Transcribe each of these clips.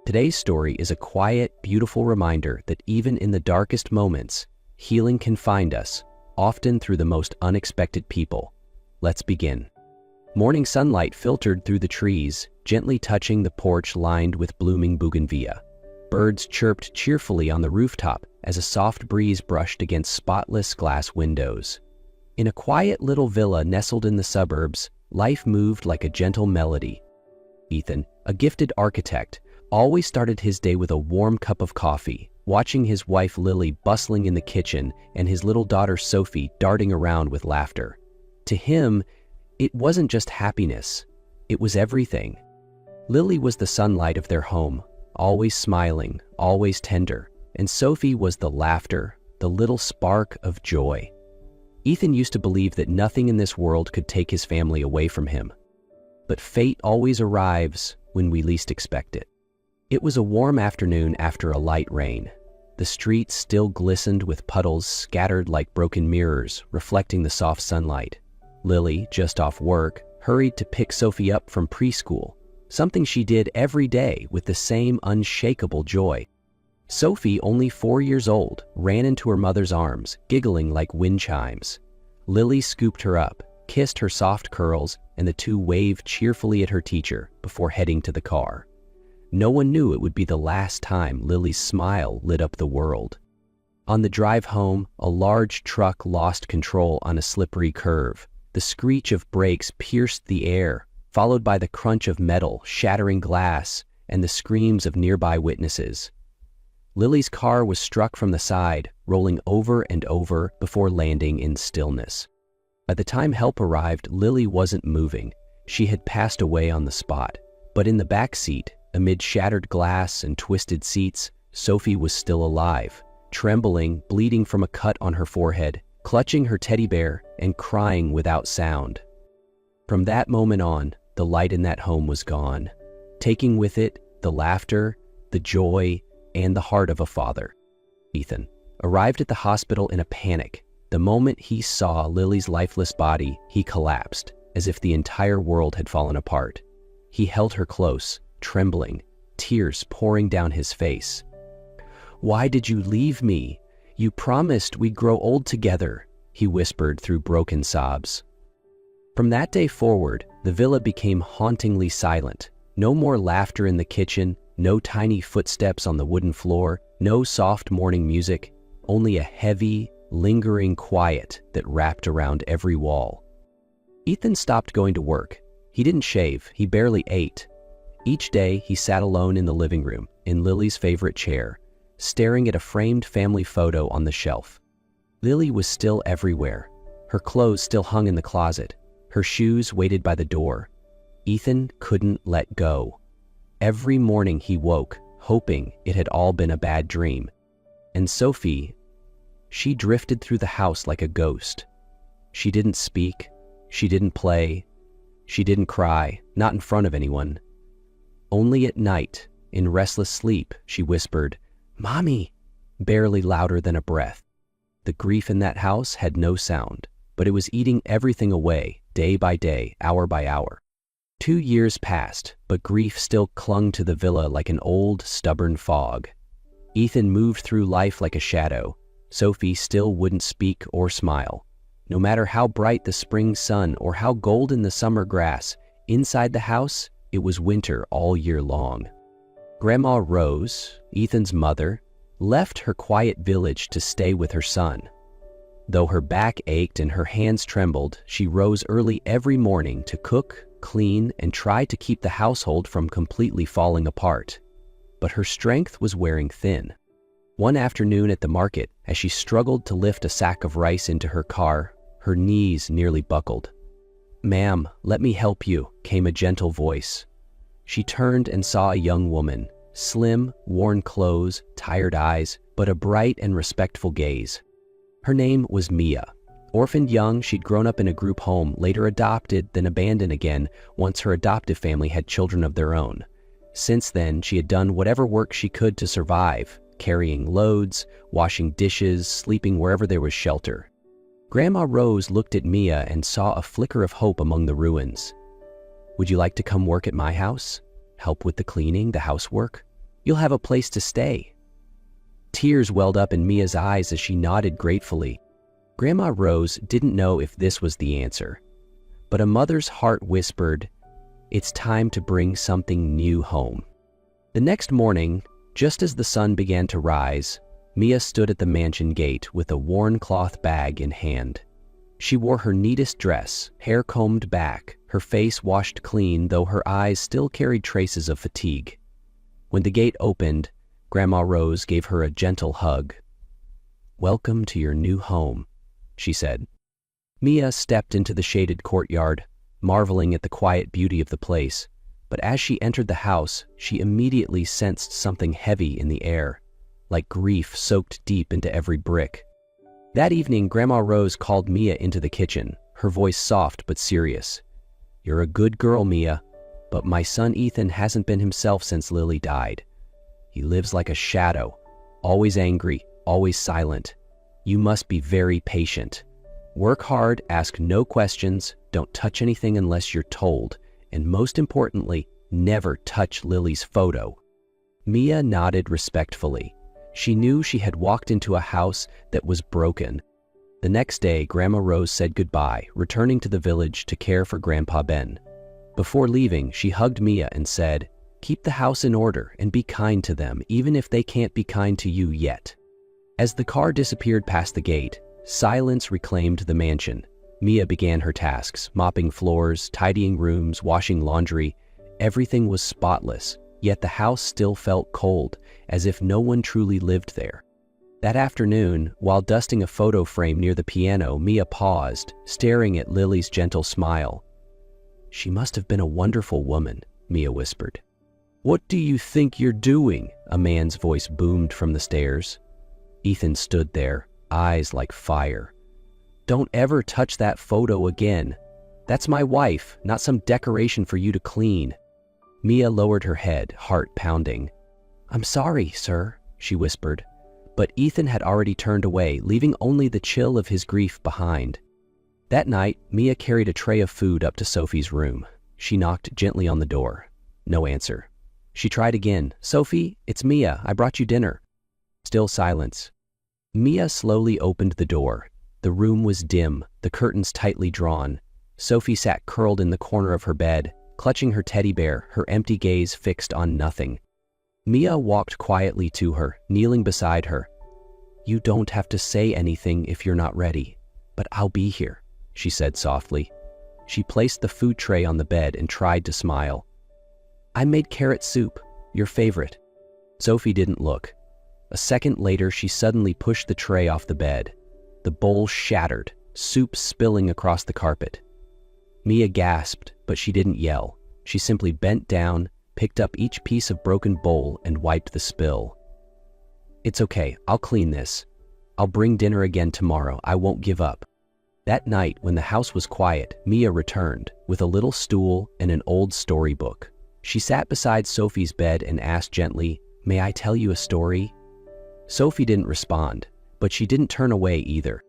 Today's story is a quiet, beautiful reminder that even in the darkest moments, healing can find us, often through the most unexpected people. Let's begin. Morning sunlight filtered through the trees, gently touching the porch lined with blooming bougainvillea. Birds chirped cheerfully on the rooftop as a soft breeze brushed against spotless glass windows. In a quiet little villa nestled in the suburbs, life moved like a gentle melody. Ethan, a gifted architect, always started his day with a warm cup of coffee, watching his wife Lily bustling in the kitchen and his little daughter Sophie darting around with laughter. To him, it wasn't just happiness, it was everything. Lily was the sunlight of their home, always smiling, always tender, and Sophie was the laughter, the little spark of joy. Ethan used to believe that nothing in this world could take his family away from him. But fate always arrives when we least expect it. It was a warm afternoon after a light rain. The streets still glistened with puddles scattered like broken mirrors, reflecting the soft sunlight. Lily, just off work, hurried to pick Sophie up from preschool, something she did every day with the same unshakable joy. Sophie, only 4 years old, ran into her mother's arms, giggling like wind chimes. Lily scooped her up, kissed her soft curls, and the two waved cheerfully at her teacher before heading to the car. No one knew it would be the last time Lily's smile lit up the world. On the drive home, a large truck lost control on a slippery curve. The screech of brakes pierced the air, followed by the crunch of metal shattering glass and the screams of nearby witnesses. Lily's car was struck from the side, rolling over and over before landing in stillness. By the time help arrived, Lily wasn't moving. She had passed away on the spot. But in the back seat, amid shattered glass and twisted seats, Sophie was still alive, trembling, bleeding from a cut on her forehead, clutching her teddy bear and crying without sound. From that moment on, the light in that home was gone, taking with it the laughter, the joy, and the heart of a father. Ethan arrived at the hospital in a panic. The moment he saw Lily's lifeless body, he collapsed, as if the entire world had fallen apart. He held her close, trembling, tears pouring down his face. "Why did you leave me? You promised we'd grow old together," he whispered through broken sobs. From that day forward, the villa became hauntingly silent. No more laughter in the kitchen, no tiny footsteps on the wooden floor, no soft morning music, only a heavy, lingering quiet that wrapped around every wall. Ethan stopped going to work. He didn't shave, he barely ate. Each day, he sat alone in the living room, in Lily's favorite chair, staring at a framed family photo on the shelf. Lily was still everywhere. Her clothes still hung in the closet. Her shoes waited by the door. Ethan couldn't let go. Every morning he woke, hoping it had all been a bad dream. And Sophie, she drifted through the house like a ghost. She didn't speak, she didn't play, she didn't cry, not in front of anyone. Only at night, in restless sleep, she whispered, "Mommy," barely louder than a breath. The grief in that house had no sound, but it was eating everything away, day by day, hour by hour. 2 years passed, but grief still clung to the villa like an old, stubborn fog. Ethan moved through life like a shadow. Sophie still wouldn't speak or smile. No matter how bright the spring sun or how golden the summer grass, inside the house, it was winter all year long. Grandma Rose, Ethan's mother, left her quiet village to stay with her son. Though her back ached and her hands trembled, she rose early every morning to cook, clean, and try to keep the household from completely falling apart. But her strength was wearing thin. One afternoon at the market, as she struggled to lift a sack of rice into her car, her knees nearly buckled. "Ma'am, let me help you," came a gentle voice. She turned and saw a young woman, slim, worn clothes, tired eyes, but a bright and respectful gaze. Her name was Mia. Orphaned young, she'd grown up in a group home, later adopted, then abandoned again once her adoptive family had children of their own. Since then, she had done whatever work she could to survive, carrying loads, washing dishes, sleeping wherever there was shelter. Grandma Rose looked at Mia and saw a flicker of hope among the ruins. "Would you like to come work at my house? Help with the cleaning, the housework?" You'll have a place to stay." Tears welled up in Mia's eyes as she nodded gratefully. Grandma Rose didn't know if this was the answer, but a mother's heart whispered, "It's time to bring something new home." The next morning, just as the sun began to rise, Mia stood at the mansion gate with a worn cloth bag in hand. She wore her neatest dress, hair combed back, her face washed clean, though her eyes still carried traces of fatigue. When the gate opened, Grandma Rose gave her a gentle hug. "Welcome to your new home," she said. Mia stepped into the shaded courtyard, marveling at the quiet beauty of the place, but as she entered the house, she immediately sensed something heavy in the air, like grief soaked deep into every brick. That evening, Grandma Rose called Mia into the kitchen, her voice soft but serious. "You're a good girl, Mia, but my son Ethan hasn't been himself since Lily died. He lives like a shadow, always angry, always silent. You must be very patient. Work hard, ask no questions, don't touch anything unless you're told, and most importantly, never touch Lily's photo." Mia nodded respectfully. She knew she had walked into a house that was broken. The next day, Grandma Rose said goodbye, returning to the village to care for Grandpa Ben. Before leaving, she hugged Mia and said, "Keep the house in order and be kind to them, even if they can't be kind to you yet." As the car disappeared past the gate, silence reclaimed the mansion. Mia began her tasks, mopping floors, tidying rooms, washing laundry. Everything was spotless, yet the house still felt cold, as if no one truly lived there. That afternoon, while dusting a photo frame near the piano, Mia paused, staring at Lily's gentle smile. "She must have been a wonderful woman," Mia whispered. "What do you think you're doing?" a man's voice boomed from the stairs. Ethan stood there, eyes like fire. "Don't ever touch that photo again. That's my wife, not some decoration for you to clean." Mia lowered her head, heart pounding. "I'm sorry, sir," she whispered. But Ethan had already turned away, leaving only the chill of his grief behind. That night, Mia carried a tray of food up to Sophie's room. She knocked gently on the door. No answer. She tried again. "Sophie, it's Mia. I brought you dinner." Still silence. Mia slowly opened the door. The room was dim, the curtains tightly drawn. Sophie sat curled in the corner of her bed, clutching her teddy bear, her empty gaze fixed on nothing. Mia walked quietly to her, kneeling beside her. "You don't have to say anything if you're not ready, but I'll be here," she said softly. She placed the food tray on the bed and tried to smile. "I made carrot soup, your favorite." Sophie didn't look. A second later, she suddenly pushed the tray off the bed. The bowl shattered, soup spilling across the carpet. Mia gasped, but she didn't yell. She simply bent down, picked up each piece of broken bowl, and wiped the spill. "It's okay, I'll clean this. I'll bring dinner again tomorrow. I won't give up." That night, when the house was quiet, Mia returned, with a little stool and an old storybook. She sat beside Sophie's bed and asked gently, "May I tell you a story?" Sophie didn't respond, but she didn't turn away either.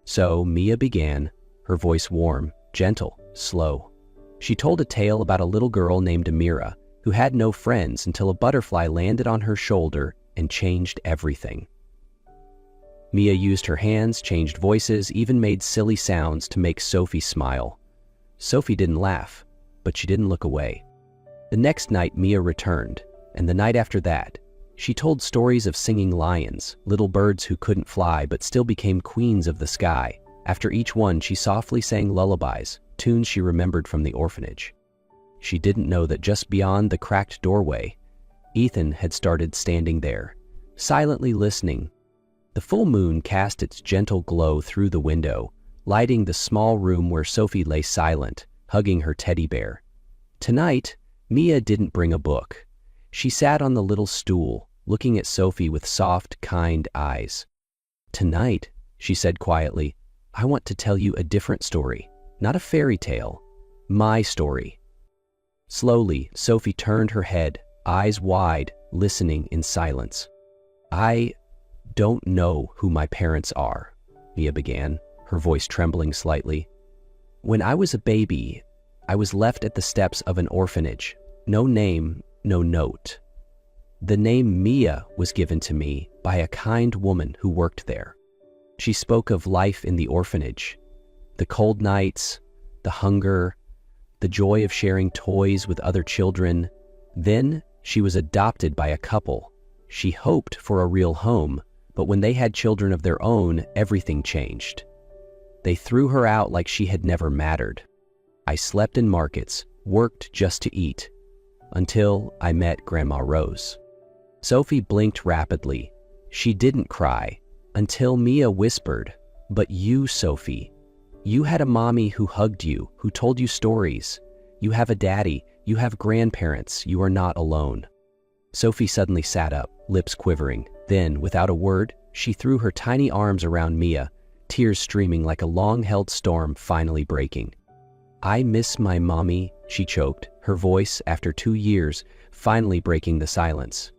So Mia began, her voice warm, gentle, slow. She told a tale about a little girl named Amira, who had no friends until a butterfly landed on her shoulder and changed everything. Mia used her hands, changed voices, even made silly sounds to make Sophie smile. Sophie didn't laugh, but she didn't look away. The next night, Mia returned, and the night after that, she told stories of singing lions, little birds who couldn't fly but still became queens of the sky. After each one, she softly sang lullabies, tunes she remembered from the orphanage. She didn't know that just beyond the cracked doorway, Ethan had started standing there, silently listening. The full moon cast its gentle glow through the window, lighting the small room where Sophie lay silent, hugging her teddy bear. Tonight, Mia didn't bring a book. She sat on the little stool, looking at Sophie with soft, kind eyes. "Tonight," she said quietly, "I want to tell you a different story, not a fairy tale, my story." Slowly, Sophie turned her head, eyes wide, listening in silence. "I don't know who my parents are," Mia began, her voice trembling slightly. "When I was a baby, I was left at the steps of an orphanage. No name, no note. The name Mia was given to me by a kind woman who worked there. She spoke of life in the orphanage, the cold nights, the hunger, the joy of sharing toys with other children. Then she was adopted by a couple. She hoped for a real home, but when they had children of their own, everything changed. They threw her out like she had never mattered. I slept in markets, worked just to eat, until I met Grandma Rose. Sophie blinked rapidly. She didn't cry, until Mia whispered, "But you, Sophie, you had a mommy who hugged you, who told you stories. You have a daddy, you have grandparents, you are not alone." Sophie suddenly sat up, lips quivering. Then, without a word, she threw her tiny arms around Mia, tears streaming like a long-held storm finally breaking. "I miss my mommy," she choked, her voice, after 2 years, finally breaking the silence.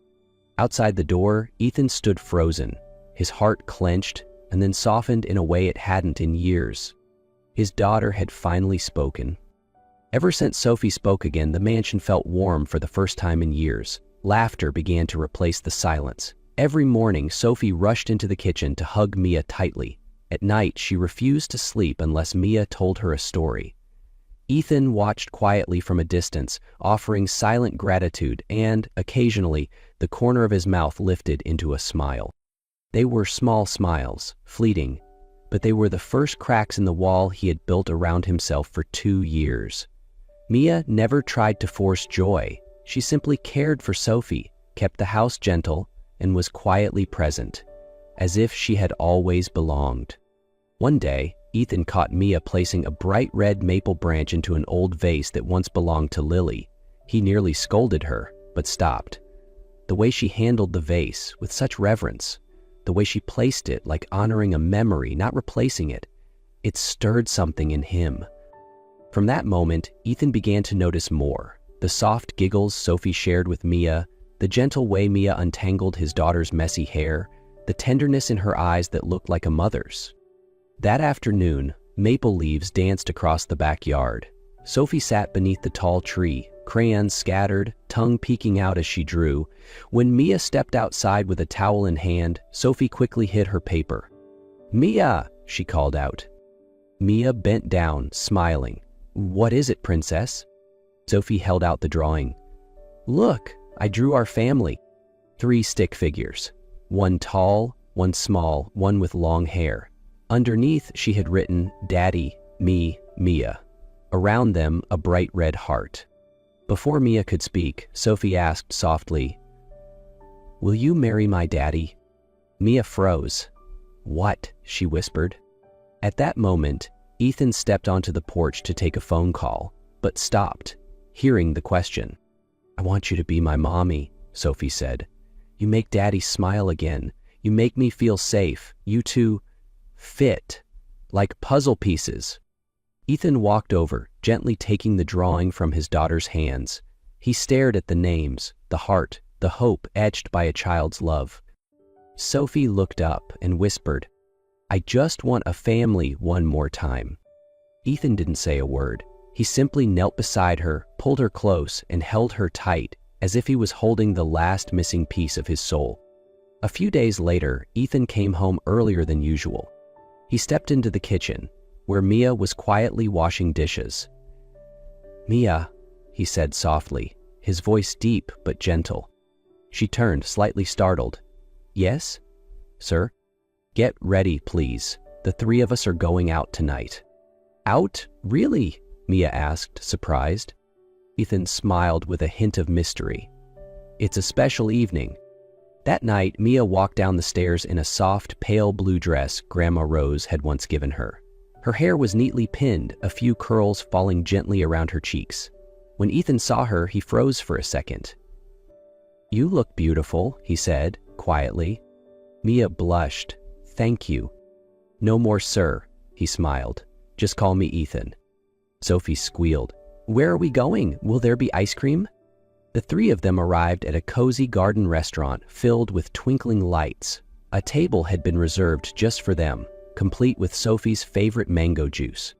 Outside the door, Ethan stood frozen, his heart clenched and then softened in a way it hadn't in years. His daughter had finally spoken. Ever since Sophie spoke again, the mansion felt warm for the first time in years. Laughter began to replace the silence. Every morning, Sophie rushed into the kitchen to hug Mia tightly. At night, she refused to sleep unless Mia told her a story. Ethan watched quietly from a distance, offering silent gratitude, and, occasionally, the corner of his mouth lifted into a smile. They were small smiles, fleeting, but they were the first cracks in the wall he had built around himself for 2 years. Mia never tried to force joy. She simply cared for Sophie, kept the house gentle, and was quietly present, as if she had always belonged. One day, Ethan caught Mia placing a bright red maple branch into an old vase that once belonged to Lily. He nearly scolded her, but stopped. The way she handled the vase, with such reverence, the way she placed it like honoring a memory, not replacing it, it stirred something in him. From that moment, Ethan began to notice more. The soft giggles Sophie shared with Mia, the gentle way Mia untangled his daughter's messy hair, the tenderness in her eyes that looked like a mother's. That afternoon, maple leaves danced across the backyard. Sophie sat beneath the tall tree, crayons scattered, tongue peeking out as she drew. When Mia stepped outside with a towel in hand, Sophie quickly hid her paper. "Mia!" she called out. Mia bent down, smiling. "What is it, princess?" Sophie held out the drawing. "Look, I drew our family. 3 stick figures. One tall, one small, one with long hair. Underneath, she had written, Daddy, me, Mia. Around them, a bright red heart." Before Mia could speak, Sophie asked softly, "Will you marry my daddy?" Mia froze. "What?" she whispered. At that moment, Ethan stepped onto the porch to take a phone call, but stopped, hearing the question. "I want you to be my mommy," Sophie said. "You make Daddy smile again. You make me feel safe. You two fit, like puzzle pieces." Ethan walked over, gently taking the drawing from his daughter's hands. He stared at the names, the heart, the hope etched by a child's love. Sophie looked up and whispered, "I just want a family one more time." Ethan didn't say a word. He simply knelt beside her, pulled her close, and held her tight, as if he was holding the last missing piece of his soul. A few days later, Ethan came home earlier than usual. He stepped into the kitchen, where Mia was quietly washing dishes. "Mia," he said softly, his voice deep but gentle. She turned, slightly startled. "Yes, sir?" "Get ready, please. The 3 of us are going out tonight." "Out? Really?" Mia asked, surprised. Ethan smiled with a hint of mystery. "It's a special evening." That night, Mia walked down the stairs in a soft, pale blue dress Grandma Rose had once given her. Her hair was neatly pinned, a few curls falling gently around her cheeks. When Ethan saw her, he froze for a second. "You look beautiful," he said, quietly. Mia blushed. "Thank you." "No more sir," he smiled. "Just call me Ethan." Sophie squealed. "Where are we going? Will there be ice cream?" The 3 of them arrived at a cozy garden restaurant filled with twinkling lights. A table had been reserved just for them, complete with Sophie's favorite mango juice.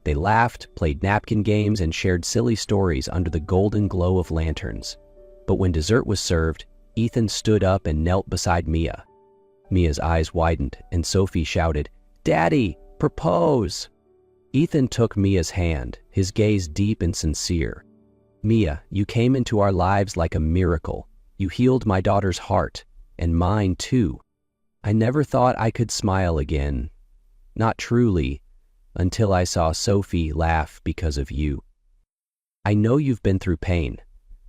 They laughed, played napkin games, and shared silly stories under the golden glow of lanterns. But when dessert was served, Ethan stood up and knelt beside Mia. Mia's eyes widened, and Sophie shouted, "Daddy, propose!" Ethan took Mia's hand, his gaze deep and sincere. "Mia, you came into our lives like a miracle. You healed my daughter's heart, and mine too. I never thought I could smile again. Not truly, until I saw Sophie laugh because of you. I know you've been through pain,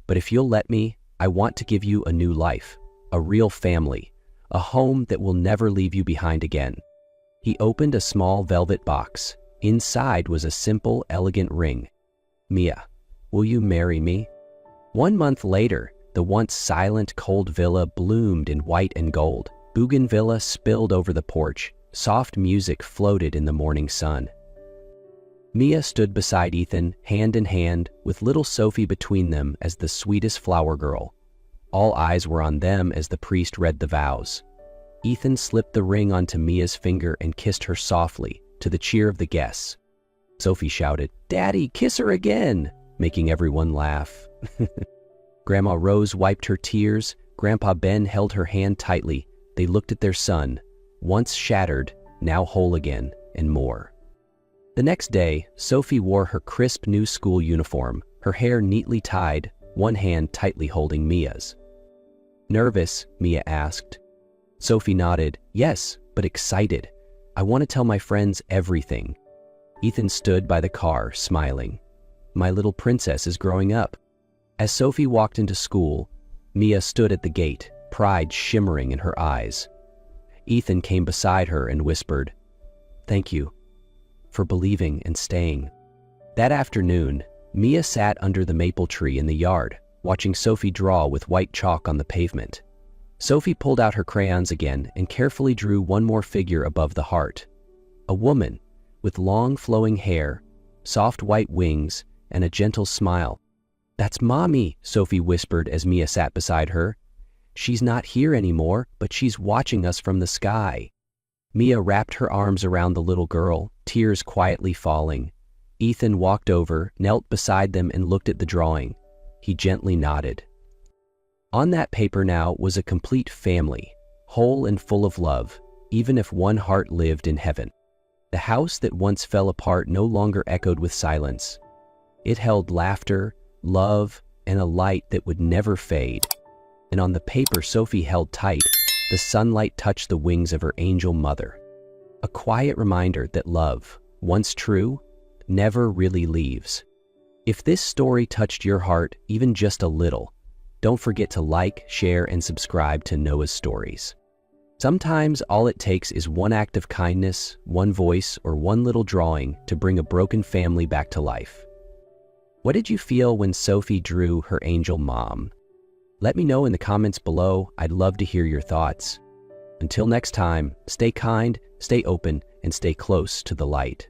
but if you'll let me, I want to give you a new life, a real family, a home that will never leave you behind again." He opened a small velvet box. Inside was a simple, elegant ring. "Mia, will you marry me?" 1 month later, the once silent, cold villa bloomed in white and gold. Bougainvillea spilled over the porch. Soft music floated in the morning sun. Mia stood beside Ethan, hand in hand, with little Sophie between them as the sweetest flower girl. All eyes were on them as the priest read the vows. Ethan slipped the ring onto Mia's finger and kissed her softly, to the cheer of the guests. Sophie shouted, "Daddy, kiss her again!" making everyone laugh. Grandma Rose wiped her tears. Grandpa Ben held her hand tightly. They looked at their son, once shattered, now whole again, and more. The next day, Sophie wore her crisp new school uniform, her hair neatly tied, one hand tightly holding Mia's. "Nervous?" Mia asked. Sophie nodded. "Yes, but excited. I want to tell my friends everything." Ethan stood by the car, smiling. "My little princess is growing up." As Sophie walked into school, Mia stood at the gate, pride shimmering in her eyes. Ethan came beside her and whispered, "Thank you for believing and staying." That afternoon, Mia sat under the maple tree in the yard, watching Sophie draw with white chalk on the pavement. Sophie pulled out her crayons again and carefully drew one more figure above the heart. A woman, with long flowing hair, soft white wings, and a gentle smile. "That's Mommy," Sophie whispered as Mia sat beside her. "She's not here anymore, but she's watching us from the sky." Mia wrapped her arms around the little girl, tears quietly falling. Ethan walked over, knelt beside them, and looked at the drawing. He gently nodded. On that paper now was a complete family, whole and full of love, even if one heart lived in heaven. The house that once fell apart no longer echoed with silence. It held laughter, love, and a light that would never fade. And on the paper Sophie held tight, the sunlight touched the wings of her angel mother. A quiet reminder that love, once true, never really leaves. If this story touched your heart even just a little, don't forget to like, share, and subscribe to Noah's Stories. Sometimes all it takes is one act of kindness, one voice, or one little drawing to bring a broken family back to life. What did you feel when Sophie drew her angel mom? Let me know in the comments below. I'd love to hear your thoughts. Until next time, stay kind, stay open, and stay close to the light.